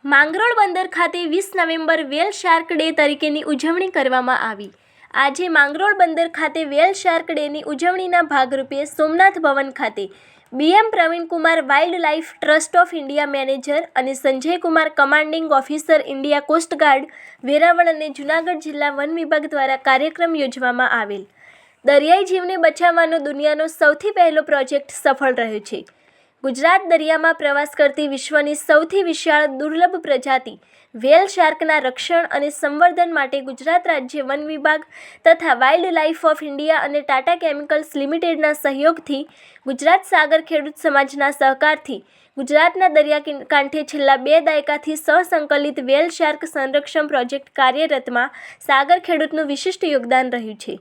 માંગરોળ બંદર ખાતે 20 નવેમ્બર વેલ shark day તરીકેની ઉજવણી કરવામાં આવી। આજે માંગરોળ બંદર ખાતે વેલ શાર્ક ડેની ઉજવણીના ભાગરૂપે સોમનાથ ભવન ખાતે BM Pravinkumar wild life trust of India manager અને Sanjay Kumar commanding officer India coastguard Veraval અને જૂનાગઢ જિલ્લા વન વિભાગ દ્વારા કાર્યક્રમ યોજવામાં આવેલ। દરિયાઈ જીવને બચાવવાનો દુનિયાનો સૌથી પહેલો પ્રોજેક્ટ સફળ રહ્યો છે। ગુજરાત દરિયામાં પ્રવાસ કરતી વિશ્વની સૌથી વિશાળ દુર્લભ પ્રજાતિ વેલ શાર્કના રક્ષણ અને સંવર્ધન માટે ગુજરાત રાજ્ય વન વિભાગ તથા વાઇલ્ડ લાઇફ ઓફ ઇન્ડિયા અને ટાટા કેમિકલ્સ લિમિટેડના સહયોગથી ગુજરાત સાગર ખેડૂત સમાજના સહકારથી ગુજરાતના દરિયાકાંઠે છેલ્લા 2 દાયકાથી સહસંકલિત વેલ શાર્ક સંરક્ષણ પ્રોજેક્ટ કાર્યરતમાં સાગર ખેડૂતનું વિશિષ્ટ યોગદાન રહ્યું છે।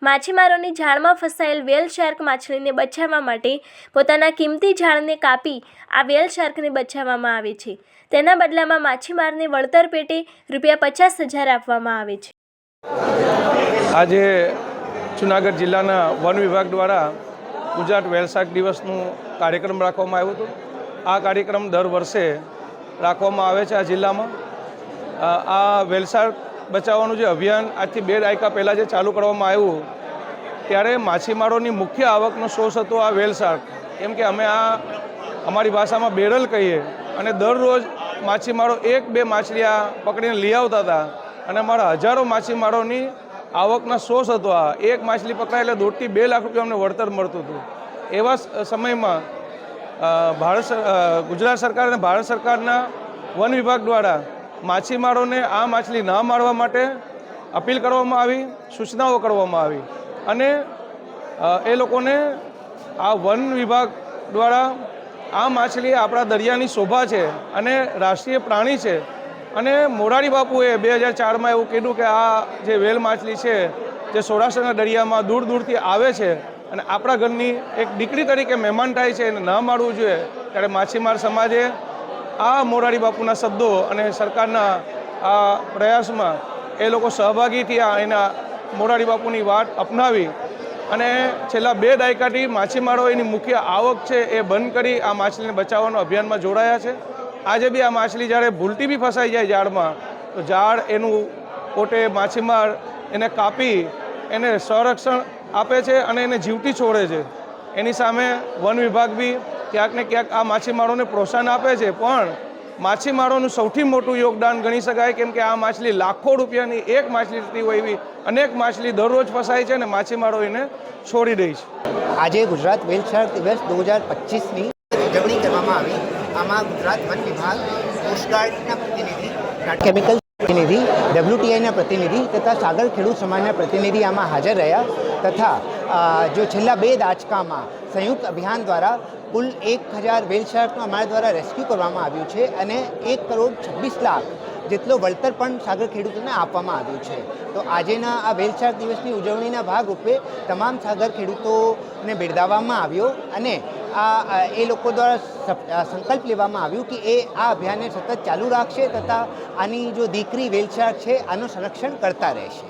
માછીમારોની જાળમાં ફસાયેલ વેલ શાર્ક માછલીને બચાવવા માટે પોતાના કિંમતી જાળને કાપી આ વેલ શાર્કને બચાવવામાં આવે છે। તેના બદલામાં માછીમારને વળતર પેટે ₹50,000 આપવામાં આવે છે। આજે જૂનાગઢ જિલ્લાના વન વિભાગ દ્વારા ગુજરાત વેલ શાર્ક દિવસનું કાર્યક્રમ રાખવામાં આવ્યો હતો। આ કાર્યક્રમ દર વર્ષે રાખવામાં આવે છે। આ જિલ્લામાં આ વેલ શાર્ક બચાવવાનું જે અભિયાન આજથી 2 દાયકા પહેલાં જે ચાલુ કરવામાં આવ્યું ત્યારે માછીમારોની મુખ્ય આવકનો સોર્સ હતો આ વેલ શાર્ક। કેમ કે અમે આ અમારી ભાષામાં બેરલ કહીએ અને દરરોજ માછીમારો 1-2 માછલી આ પકડીને લઈ આવતા હતા અને અમારા હજારો માછીમારોની આવકના સોર્સ હતો। આ એક માછલી પકડાય એટલે 1.5 થી 2 લાખ રૂપિયા અમને વળતર મળતું હતું। એવા સમયમાં ગુજરાત સરકાર અને ભારત સરકારના વન વિભાગ દ્વારા માછીમારોને આ માછલી ન મારવા માટે અપીલ કરવામાં આવી, સૂચનાઓ કરવામાં આવી અને એ લોકોને આ વન વિભાગ દ્વારા આ માછલી આપણા દરિયાની શોભા છે અને રાષ્ટ્રીય પ્રાણી છે અને મોરારી બાપુએ 2004માં એવું કીધું કે આ જે વેલ માછલી છે જે સૌરાષ્ટ્રના દરિયામાં દૂર દૂરથી આવે છે અને આપણા ઘરની એક દીકરી તરીકે મહેમાન થાય છે એને ન મારવું જોઈએ। ત્યારે માછીમાર સમાજે આ મોરારી બાપુના શબ્દો અને સરકારના આ પ્રયાસમાં એ લોકો સહભાગી થયા, એના મોરારી બાપુની વાત અપનાવી અને છેલ્લા 2 દાયકાથી માછીમારો એની મુખ્ય આવક છે એ બંધ કરી આ માછલીને બચાવવાનો અભિયાનમાં જોડાયા છે। આજે બી આ માછલી જ્યારે ભૂલથી બી ફસાઈ જાય ઝાડમાં તો ઝાડ એનું પોતે માછીમાર એને કાપી એને સંરક્ષણ આપે છે અને એને જીવતી છોડે છે। એની સામે વન વિભાગ બી ક્યાંક ને ક્યાંક આ માછીમારોને પ્રોત્સાહન આપે છે, પણ માછીમારોનું સૌથી મોટું યોગદાન ગણી શકાય કેમ કે આ માછલી લાખો રૂપિયાની એક માછલી થતી હોય એવી અનેક માછલી દરરોજ ફસાય છે અને માછીમારો એને છોડી દે છે। આજે ગુજરાત વેલ શાર્ક દિવસ 2025ની ઉજવણી કરવામાં આવી। આમાં ગુજરાત વન વિભાગ, કોસ્ટગાર્ડના પ્રતિનિધિ, ટાટા કેમિકલ્સ પ્રતિનિધિ, WTIના પ્રતિનિધિ તથા સાગર ખેડૂત સમાજના પ્રતિનિધિ આમાં હાજર રહ્યા તથા જો છેલ્લા 2 દાયકામાં સંયુક્ત અભિયાન દ્વારા કુલ 1000 વેલ શાર્કનું અમારા દ્વારા રેસ્ક્યુ કરવામાં આવ્યું છે અને 1,26,00,000 જેટલો વળતર પણ સાગર ખેડૂતોને આપવામાં આવ્યું છે। તો આજેના આ વેલ શાર્ક દિવસની ઉજવણીના ભાગરૂપે તમામ સાગર ખેડૂતોને બિરદાવવામાં આવ્યો અને એ લોકો દ્વારા સંકલ્પ લેવામાં આવ્યું કે એ આ અભિયાનને સતત ચાલુ રાખશે તથા આની જો દીકરી વેલ શાર્ક છે આનું સંરક્ષણ કરતા રહેશે।